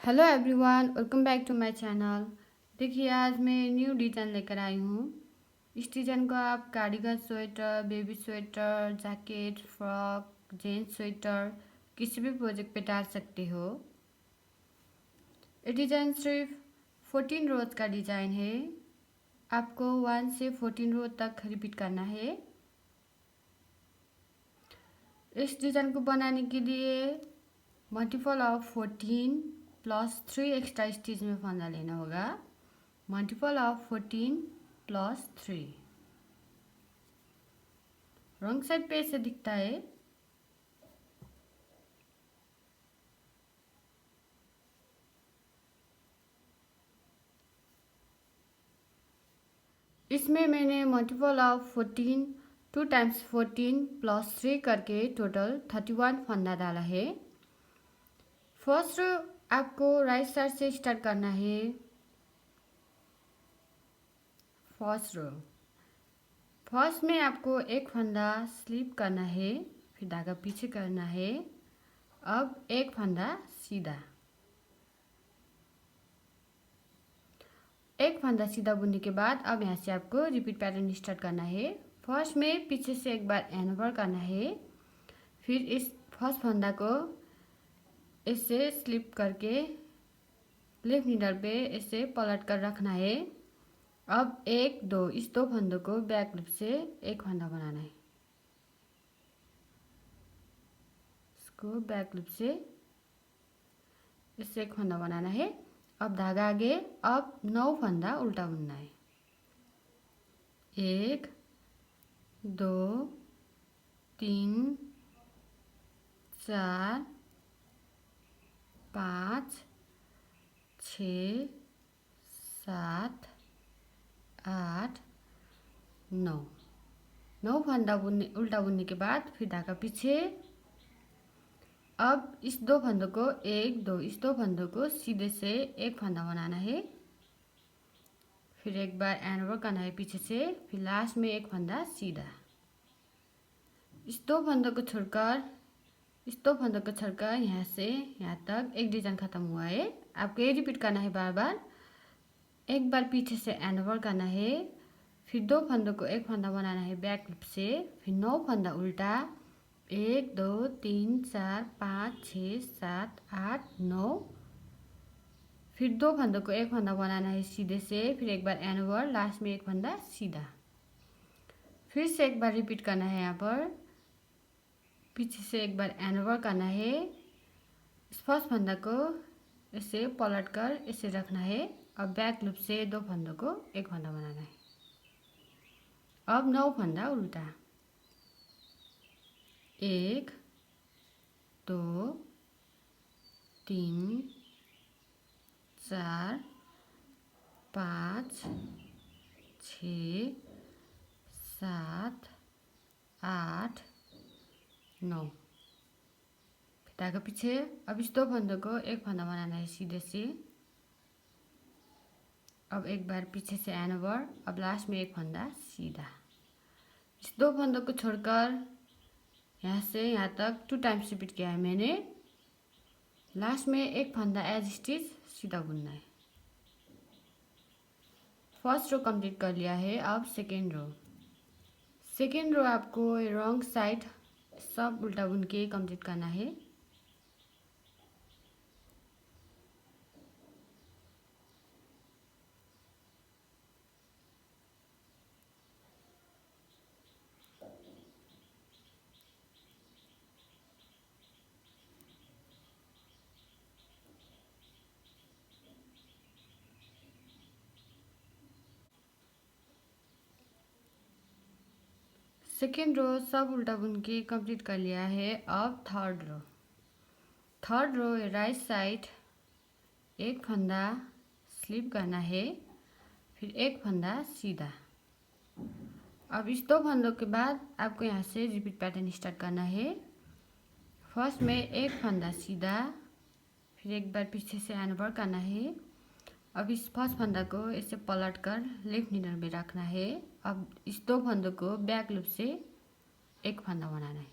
Hello everyone, welcome back to my channel. देखिए, आज मैं न्यू डिज़ाइन लेकर आई हूँ। इस डिज़ाइन को आप cardigan sweater, baby sweater, jacket, frock, gents sweater किसी भी प्रोजेक्ट पे डाल सकते हो। ये डिज़ाइन सिर्फ 14 रोज का डिज़ाइन है। आपको 1 से 14 रोज तक रिपीट करना है। इस डिज़ाइन को बनाने के लिए multiple of 14 plus 3 extra stitch में फंदा लेना होगा। Multiple of 14 plus 3। Wrong side पे ऐसे दिखता है। इसमें मैंने मल्टीपल ऑफ 14 2 टाइम्स 14 प्लस 3 करके टोटल 31 फंदा डाला है। फर्स्ट आपको राइट साइड से स्टार्ट करना है। फर्स्ट में आपको एक फंदा स्लिप करना है, फिर धागा पीछे करना है। अब एक फंदा सीधा, एक फंदा सीधा बुनने के बाद अब यहाँ से आपको रिपीट पैटर्न स्टार्ट करना है। फर्स्ट में पीछे से एक बार एंड ओवर करना है, फिर इस फर्स्ट फंदा को इससे स्लिप करके लेफ्ट नीडल पे इसे पलट कर रखना है। अब एक दो इस दो फंदों को बैक लूप से एक फंदा बनाना है। इसको बैक लूप से इससे एक फंदा बनाना है। अब धागा आगे, अब 9 फंदा उल्टा बुनना है। 1 2 3 4 5 6 7 8 9। 9 फंदा बुनने उल्टा बुनने के बाद फिर धागा पीछे। अब इस दो फंदों को एक दो इस दो फंदों को सीधे से एक फंदा बनाना है, फिर एक बार एंड ओवर करना है पीछे से, फिर लास्ट में एक फंदा सीधा। इस दो फंदों को छोड़कर यहाँ से यहाँ तक एक डिजाइन खत्म हुआ है। आपको ये रिपीट करना है बार बार। एक बार पीछे से एंड ओवर करना है, फिर दो फंदों को एक फंदा बनाना है बैक लूप से, फिर 9 फंदा उल्टा। 1 2 3 4 5 6 7 8 9। फिर दो फंदों को एक फंदा बनाना है सीधे से, फिर एक बार एंड ओवर, लास्ट में एक फंदा सीधा। फिर से एक बार रिपीट करना है। यहाँ पर पीछे से एक बार एंड ओवर करना है। इस फर्स्ट फंदा को इसे पलट कर इसे रखना है। अब बैक लूप से दो फंदों को एक फंदा बनाना है। अब 9 फंदा उल्टा। 1 2 3 4 5 6 7 8 9। धागा पीछे। अब इस दो फंदों को एक फंदा बनाना है सीधे से। अब एक बार पीछे से एंड ओवर, अब लास्ट में एक फंदा सीधा। इस दो फंदों को छोड़कर यहाँ से यहाँ तक 2 टाइम्स रिपीट किया है मैंने। लास्ट में एक फंदा एज स्टिच सीधा बुनना है। फर्स्ट रो कंप्लीट कर लिया है। अब सेकेंड रो आपको रॉन्ग साइड सब उल्टा बुन के कंप्लीट करना है। सेकेंड रो सब उल्टा बुन के कंप्लीट कर लिया है। अब थर्ड रो राइट साइड एक फंदा स्लिप करना है, फिर एक फंदा सीधा। अब इस दो फंदों के बाद आपको यहाँ से रिपीट पैटर्न स्टार्ट करना है। फर्स्ट में एक फंदा सीधा, फिर एक बार पीछे से एंड ओवर करना है। अब इस फर्स्ट फंदा को इसे पलट कर लेफ्ट नीडल में रखना है। अब इस दो फंदों को बैक लूप से एक फंदा बनाना है।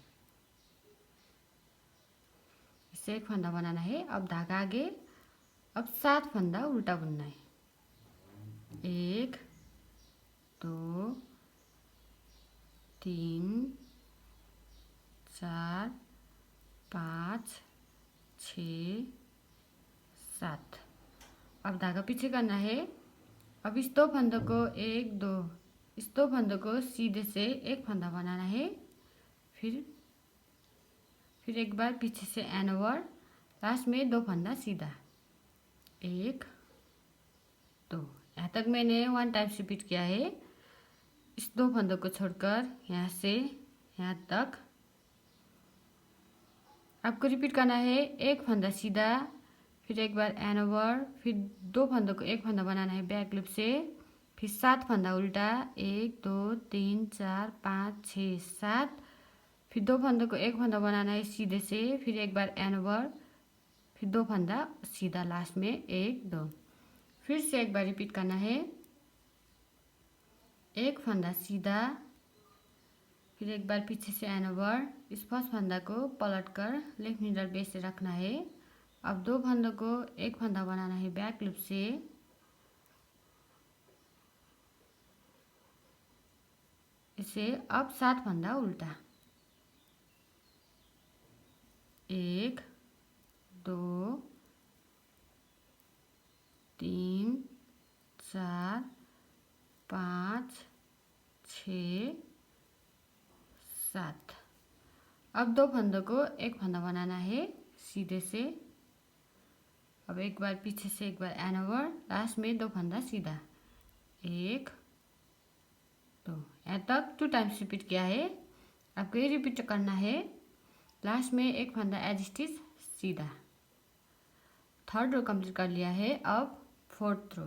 इसे एक फंदा बनाना है। अब धागा आगे, अब 7 फंदा उल्टा बुनना है। 1 2 3 4 5 6 7। अब धागा पीछे करना है। अब इस 2 फंदों को 1 2 इस 2 फंदों को सीधे से एक फंदा बनाना है। फिर एक बार पीछे से एंड ओवर, लास्ट में 2 फंदा सीधा। 1 2। यहाँ तक मैंने 1 टाइम्स रिपीट किया है। इस 2 फंदों को छोड़कर यहाँ से यहाँ तक आपको रिपीट करना है। एक फंदा सीधा, फिर एक बार एंड ओवर, फिर 2 फंदों को एक फंदा बनाना है बैक लूप से, फिर 7 फंदा उल्टा। 1 2 3 4 5 6 7। फिर 2 फंदों को एक फंदा बनाना है सीधे से, फिर एक बार एंड ओवर, फिर 2 फंदा सीधा लास्ट में 1 2। फिर से एक बार रिपीट करना है। एक फंदा सीधा, फिर एक बार पीछे से एंड ओवर। इस फर्स्ट फंदा को पलट कर लेफ्ट नीडल बेस से रखना है। अब 2 फंदों को एक फंदा बनाना है बैक लूप से। इसे अब 7 फंदा उल्टा। 1 2 3 4 5 6 7। अब 2 फंदों को एक फंदा बनाना है सीधे से। अब एक बार पीछे से एक बार एंड ओवर, लास्ट में 2 फंदा सीधा। 1 2। यहाँ तक 2 टाइम्स रिपीट किया है। आपको ये रिपीट करना है। लास्ट में एक फंदा एज स्टिच सीधा। 3rd रो कंप्लीट कर लिया है। अब 4th रो।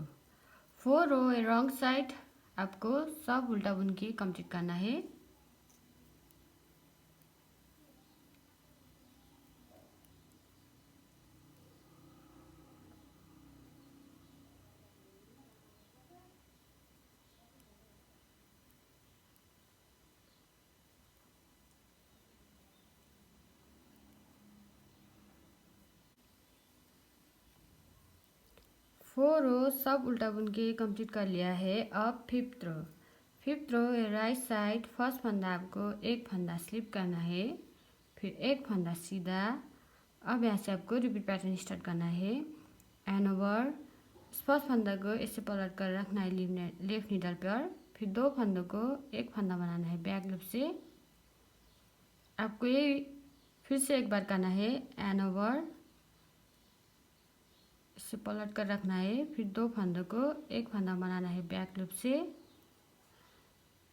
4 रो रॉन्ग साइड आपको सब उल्टा बुन के कंप्लीट करना है। फोर रो सब उल्टा बुन के कंप्लीट कर लिया है। अब 5th रो। 5th row right side first फंदा आपको एक फंदा स्लिप करना है, फिर एक फंदा सीधा। अब यहाँ से आपको रिपीट पैटर्न स्टार्ट करना है। एंड ओवर, फर्स्ट फंदा को ऐसे पलट कर रखना है लेफ्ट नीडल पर, फिर 2 फंदों को एक फंदा बनाना है बैक लूप से। आपको ये फिर से एक बार करना है। एंड ओवर, इसे पलट कर रखना है, फिर 2 फंदों को एक फंदा बनाना है बैक लूप से।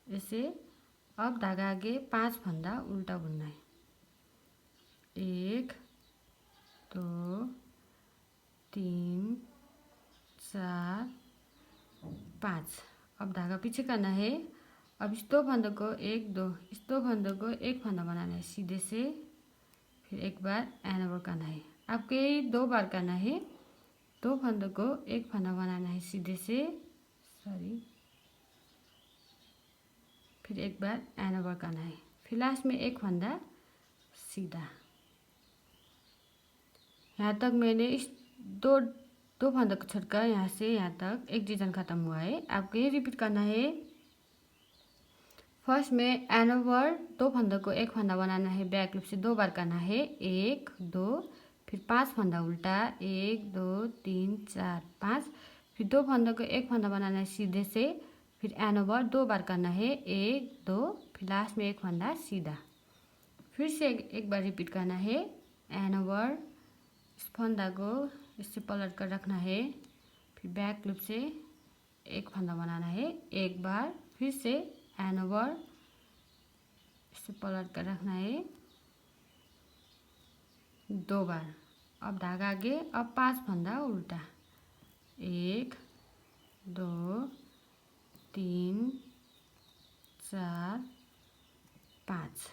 इसे अब धागा आगे 5 फंदा उल्टा बुनना है। 1 2 3 4 5। अब धागा पीछे करना है। अब इस 2 फंदों को 1 2 इस 2 फंदों को एक फंदा बनाना है सीधे से, फिर एक बार एंड ओवर करना है। आपको ये 2 बार करना है। 2 फंदों को एक फंदा बनाना है सीधे से, फिर एक बार एंड ओवर करना है, फिर लास्ट में एक फंदा सीधा। यहाँ तक मैंने इस दो फंदों को छोड़कर यहाँ से यहाँ तक एक डिजाइन खत्म हुआ है। आपको ये रिपीट करना है। फर्स्ट में एंड ओवर, 2 फंदों को एक फंदा बनाना है बैक लूप से 2 बार करना है। 1 2, फिर 5 फंदा उल्टा। 1 2 3 4 5। फिर 2 फंदों को एक फंदा बनाना है सीधे से, फिर एंड ओवर 2 बार करना है। 1 2, फिर लास्ट में एक फंदा सीधा। फिर से एक बार रिपीट करना है। एंड ओवर, इस फंदा को इससे पलट कर रखना है, फिर बैक लूप से एक फंदा बनाना है एक बार, फिर से एंड ओवर, इसे पलट कर रखना है 2 बार। अब धागा आगे, अब 5 फंदा उल्टा। 1 2 3 4 5।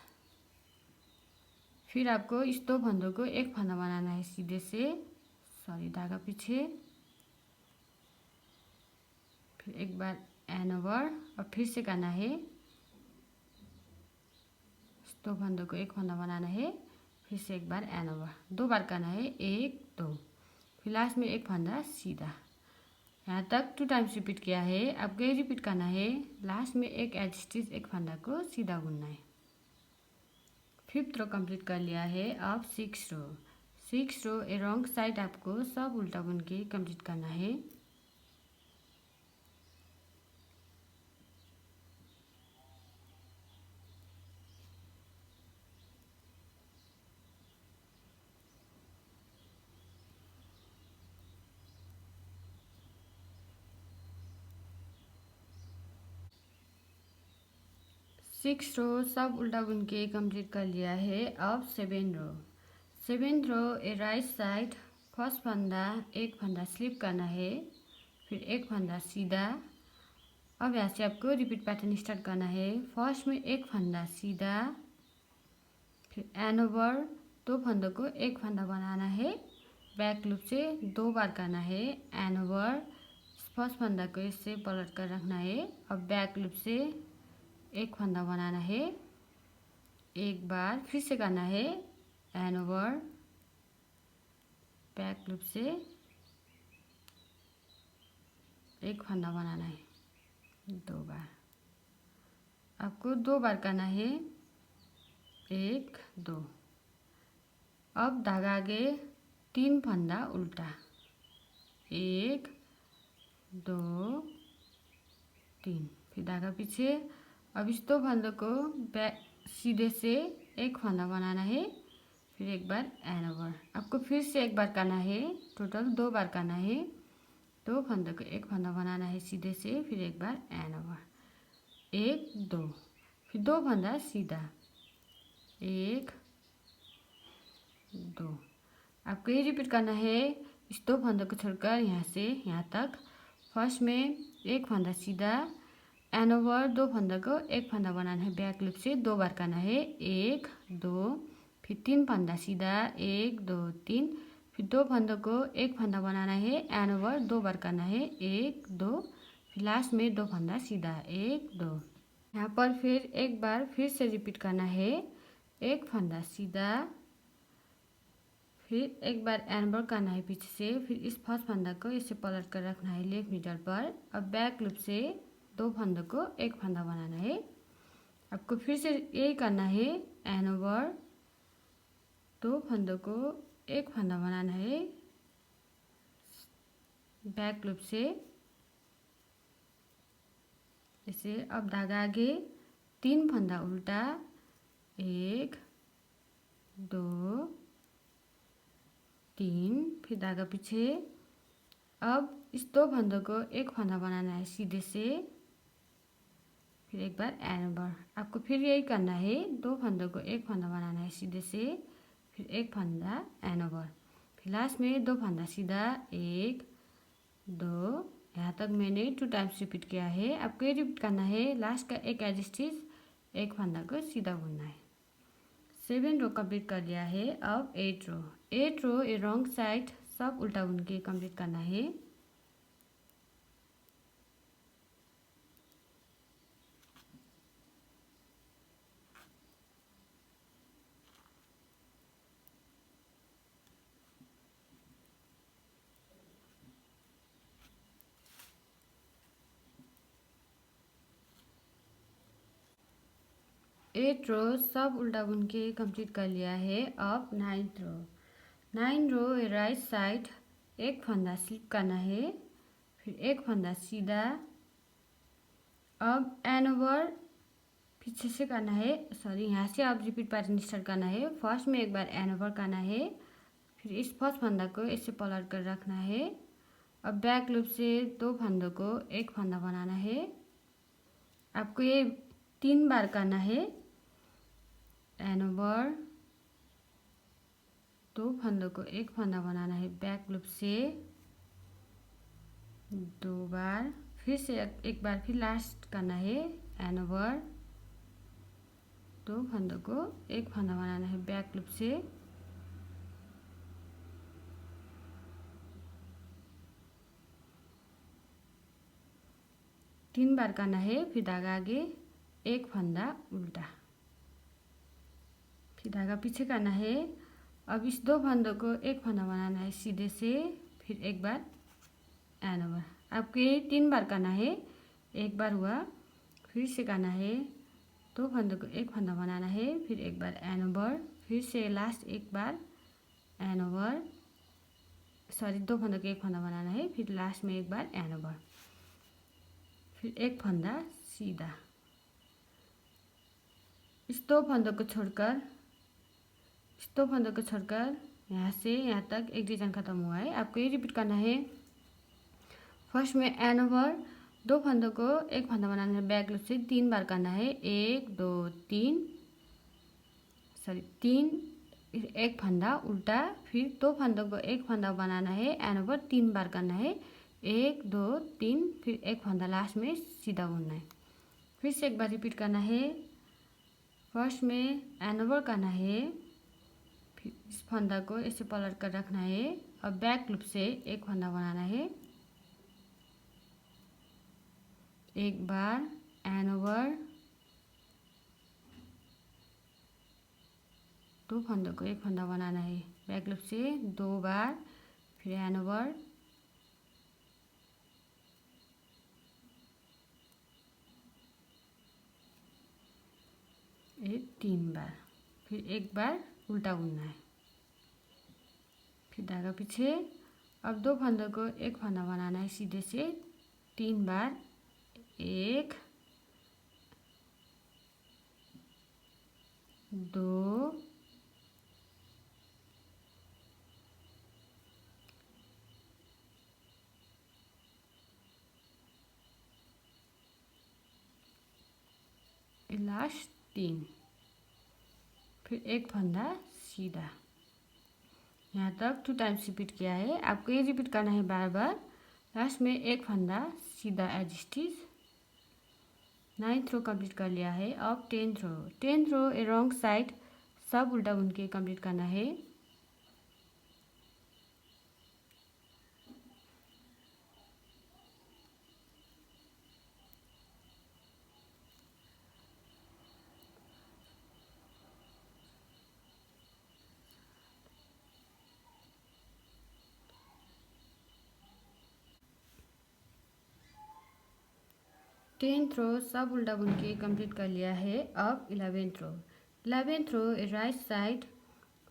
फिर आपको इस 2 फंदों को एक फंदा बनाना है सीधे से, धागा पीछे, फिर एक बार एंड ओवर, और फिर से करना है। 2 फंदों को एक फंदा बनाना है, फिर से एक बार एंड ओवर, 2 बार करना है। 1 2, फिर लास्ट में एक फंदा सीधा। यहाँ तक 2 टाइम्स रिपीट किया है। आपको ये रिपीट करना है, लास्ट में एक एज स्टिच एक फंदा को सीधा बुनना है। 5th रो कंप्लीट कर लिया है। अब 6 रो 6 रो ए रॉन्ग साइड आपको सब उल्टा बुन के कंप्लीट करना है। सिक्स रो सब उल्टा बुन के कंप्लीट कर लिया है। अब 7 रो ए राइट साइड फर्स्ट फंदा एक फंदा स्लिप करना है, फिर एक फंदा सीधा। अब यहाँ से आपको रिपीट पैटर्न स्टार्ट करना है। फर्स्ट में एक फंदा सीधा, फिर एंड ओवर 2 फंदों को एक फंदा बनाना है। बैक लूप से 2 बार करना है। एंड ओवर फर्स्ट फंदा को इससे पलट कर रखना है। अब बैक लूप से एक फंदा बनाना है, एक बार फिर से करना है। एंड ओवर बैक लूप से एक फंदा बनाना है, 2 बार। आपको 2 बार करना है, 1 2। अब धागा आगे 3 फंदा उल्टा, 1 2 3, फिर धागा पीछे। अब इस 2 फंदों को सीधे से एक फंदा बनाना है, फिर एक बार एंड ओवर। आपको फिर से एक बार करना है, टोटल 2 बार करना है। 2 फंदों को एक फंदा बनाना है सीधे से, फिर एक बार एंड ओवर, 1 2, फिर 2 फंदा सीधा, 1 2। आपको ये रिपीट करना है। इस 2 फंदों को छोड़कर यहाँ से यहाँ तक फर्स्ट में एक फंदा सीधा, एंड ओवर 2 फंदों को एक फंदा बनाना है। बैक लूप से 2 बार करना है, 1 2, फिर 3 फंदा सीधा, 1 2 3, फिर 2 फंदों को एक फंदा बनाना है। एंड ओवर 2 बार करना है, 1 2, फिर लास्ट में 2 फंदा सीधा, 1 2। यहाँ पर फिर एक बार फिर से रिपीट करना है, एक फंदा सीधा, फिर एक बार एंड ओवर करना है पीछे से। फिर इस फर्स्ट फंदा को इससे पलट कर रखना है लेफ्ट मिडल पर। अब बैक लूप से 2 फंदों को एक फंदा बनाना है। आपको फिर से यही करना है, एंड ओवर 2 फंदों को एक फंदा बनाना है। बैक लूप से इसे अब धागा आगे 3 फंदा उल्टा, 1 2 3, फिर धागा पीछे। अब इस 2 फंदों को एक फंदा बनाना है सीधे से, फिर एक बार एंड ओवर। आपको फिर यही करना है, 2 फंदों को एक फंदा बनाना है सीधे से, फिर एक फंदा एंड ओवर, फिर लास्ट में 2 फंदा सीधा, 1 2। यहाँ तक मैंने 2 टाइम्स रिपीट किया है। आपको ये रिपीट करना है, लास्ट का एक एज स्टिच एक फंदा को सीधा बुनना है। 7 रो कंप्लीट कर लिया है। अब 8 रो ये रॉन्ग साइड सब उल्टा बुन के कंप्लीट करना है। एट रो सब उल्टा बुन के कंप्लीट कर लिया है। अब 9 रो राइट साइड एक फंदा स्लिप करना है, फिर एक फंदा सीधा। अब एंड ओवर पीछे से करना है, सॉरी यहाँ से आप रिपीट पैटर्न स्टार्ट करना है। फर्स्ट में एक बार एंड ओवर करना है, फिर इस फर्स्ट फंदा को इससे पलट कर रखना है। अब बैक लूप से 2 फंदों को एक फंदा बनाना है। आपको ये 3 बार करना है। एंड ओवर 2 फंदों को एक फंदा बनाना है। बैक लूप से 2 बार, फिर से एक बार फिर लास्ट करना है। एंड ओवर 2 फंदों को एक फंदा बनाना है। बैक लूप से तीन बार करना है। फिर धागा आगे एक फंदा उल्टा, फिर धागा पीछे करना है। अब इस 2 फंदों को एक फंदा बनाना है सीधे से, फिर एक बार एन ओवर। आपको ये 3 बार करना है। एक बार हुआ, फिर से करना है, 2 फंदे को एक फंदा बनाना है, फिर एक बार एन ओवर, फिर से लास्ट एक बार एन ओवर, सॉरी 2 फंदे को एक फंदा बनाना है, फिर लास्ट में एक बार एन ओवर, फिर एक फंदा सीधा। इस 2 फंदों को छोड़कर यहाँ से यहाँ तक एक डिजाइन खत्म हुआ है। आपको ये रिपीट करना है। फर्स्ट में एन ओवर, 2 फंदों को एक फंदा बनाना है, बैक लूप से 3 बार करना है, 1 2 3, सॉरी 3, एक फंदा उल्टा, फिर 2 फंदों को एक फंदा बनाना है, एन ओवर 3 बार करना है, 1 2 3, फिर एक फंदा लास्ट में सीधा बुनना है। फिर से एक बार रिपीट करना है। फर्स्ट में एन ओवर करना है, फिर इस फंदा को ऐसे पलट कर रखना है, और बैक लूप से एक फंदा बनाना है, एक बार एन ओवर, 2 फंदों को एक फंदा बनाना है, बैक लूप से 2 बार, फिर एन ओवर, एक 3 बार, फिर एक बार उल्टा बुनना है, फिर धागा पीछे। अब 2 फंदों को एक फंदा बनाना है सीधे से 3 बार, 1 2 लास्ट 3, फिर एक फंदा सीधा। यहाँ तक 2 टाइम्स रिपीट किया है। आपको ये रिपीट करना है बार बार। लास्ट में एक फंदा सीधा एज स्टिच। 9th रो कंप्लीट कर लिया है। अब 10th रो, 10th रो ए रॉन्ग साइड सब उल्टा बुन के कंप्लीट करना है। टेंथ रो सब उल्टा बुन के कंप्लीट कर लिया है। अब 11th रो, 11th row right side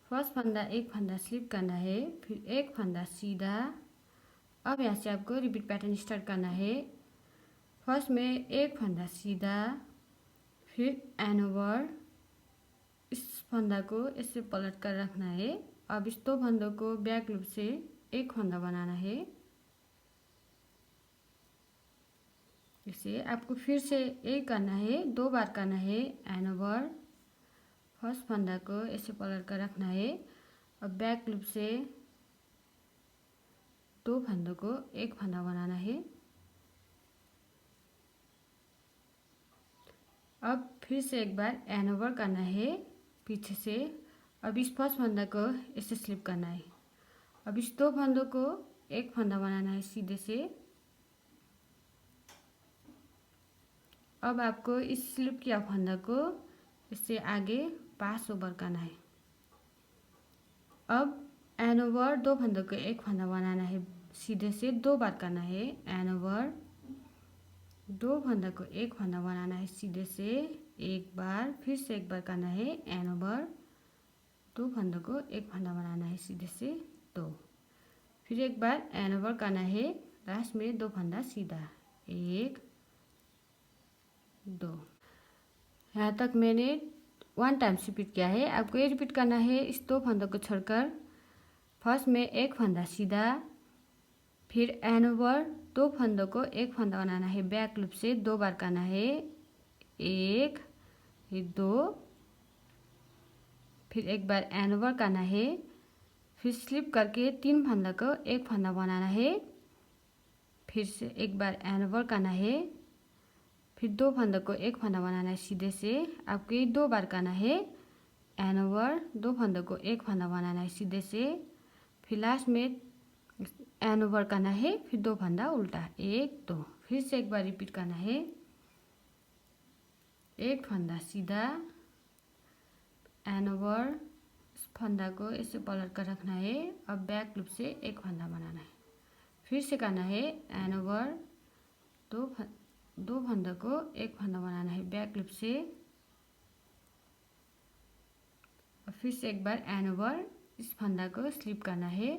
first फंदा एक फंदा स्लिप करना है, फिर एक फंदा सीधा। अब यहाँ से आपको रिपीट पैटर्न स्टार्ट करना है। फर्स्ट में एक फंदा सीधा, फिर एन ओवर, इस फंदा को ऐसे पलट कर रखना है। अब इस 2 फंदों को बैक लूप से एक फंदा बनाना है। इसे आपको फिर से एक करना है, 2 बार करना है। एन ओवर, फर्स्ट फंदा को ऐसे पलट कर रखना है। अब बैक लूप से 2 फंदों को एक फंदा बनाना है। अब फिर से एक बार एन ओवर करना है पीछे से। अब इस फर्स्ट फंदा को ऐसे स्लिप करना है। अब इस 2 फंदों को एक फंदा बनाना है सीधे से। अब आपको इस स्लिप किया फंदा को इससे आगे पास ओवर करना है। अब एन ओवर, 2 फंदों को एक फंदा बनाना है सीधे से, 2 बार करना है। एन ओवर, 2 फंदा को एक फंदा बनाना है सीधे से, एक बार, फिर से एक बार करना है। एन ओवर, 2 फंदों को एक फंदा बनाना है सीधे से, 2, फिर एक बार एन ओवर करना है। लास्ट में 2 फंदा सीधा, 1 2। यहाँ तक मैंने 1 टाइम्स रिपीट किया है। आपको ये रिपीट करना है इस 2 फंदों को छोड़कर। फर्स्ट में एक फंदा सीधा, फिर एन ओवर, 2 फंदों को एक फंदा बनाना है, बैक लूप से 2 बार करना है। 1 फिर 2, फिर एक बार एन ओवर करना है, फिर स्लिप करके 3 फंदा को एक फंदा बनाना है, फिर से एक बार एन ओवर करना है, फिर 2 फंदों को एक फंदा बनाना है सीधे से। आपको ये 2 बार करना है। एन ओवर, 2 फंदों को एक फंदा बनाना है सीधे से, फिर लास्ट में एन ओवर करना है, फिर 2 फंदा उल्टा, 1 2, फिर से एक बार रिपीट करना है। एक फंदा सीधा, एन ओवर, इस फंदा को ऐसे पलट कर रखना है। अब बैक लूप से एक फंदा बनाना है। फिर से करना है एन ओवर दो फंदे को एक फंदा बनाना है बैक लूप से, और फिर से एक बार एन ओवर इस फंदा को स्लिप करना है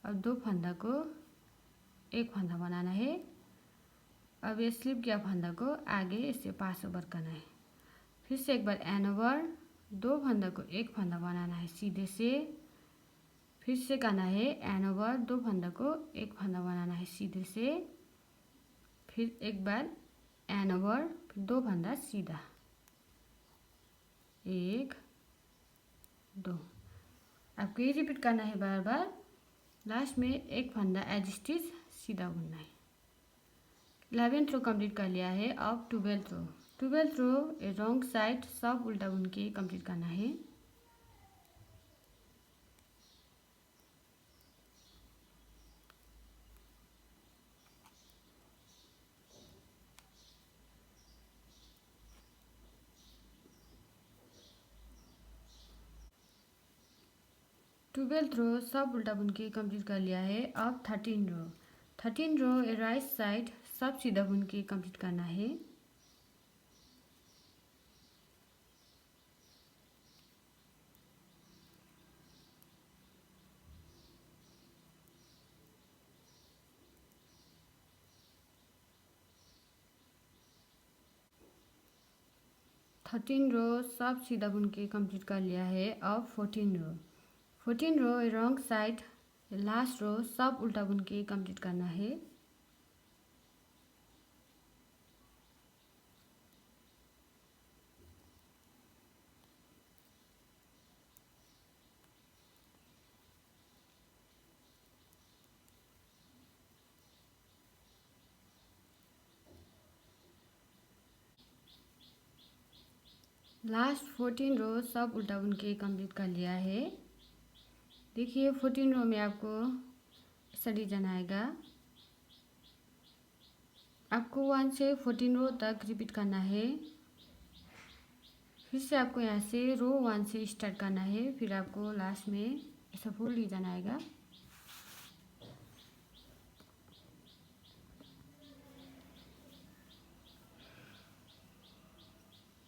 और दो फंदा को एक फंदा बनाना है। अब ये स्लिप किया फंदा को आगे इससे पास ओवर करना है। फिर से एक बार एन ओवर दो फंदा को एक फंदा बनाना है सीधे से, फिर से करना है एन ओवर दो फंदा को एक फंदा बनाना है सीधे से, फिर एक बार एन ओवर फिर दो फंदा सीधा, एक दो। आपको ये रिपीट करना है बार बार। लास्ट में एक फंदा एज स्टिच सीधा बुनना है। 11th रो कंप्लीट कर लिया है। अब 12th रो रॉन्ग साइड सब उल्टा बुन के कंप्लीट करना है। ट्वेल्थ रो सब उल्टा बुन के कंप्लीट कर लिया है। अब 13 रो राइट साइड सब सीधा बुन के कंप्लीट करना है। थर्टीन रो सब सीधा बुन के कंप्लीट कर लिया है। अब 14 row wrong side last row सब उल्टा बुन के कंप्लीट करना है। लास्ट 14 रो सब उल्टा बुन के कंप्लीट कर लिया है। देखिए 14 रो में आपको ऐसा डिजाइन आएगा। आपको 1 से 14 रो तक रिपीट करना है। फिर से आपको यहाँ से रो 1 से स्टार्ट करना है, फिर आपको लास्ट में ऐसा फुल डिजाइन आएगा।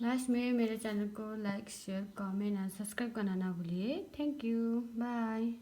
लास्ट में मेरे चैनल को like share comment and subscribe करना ना भूलिए। Thank you, bye.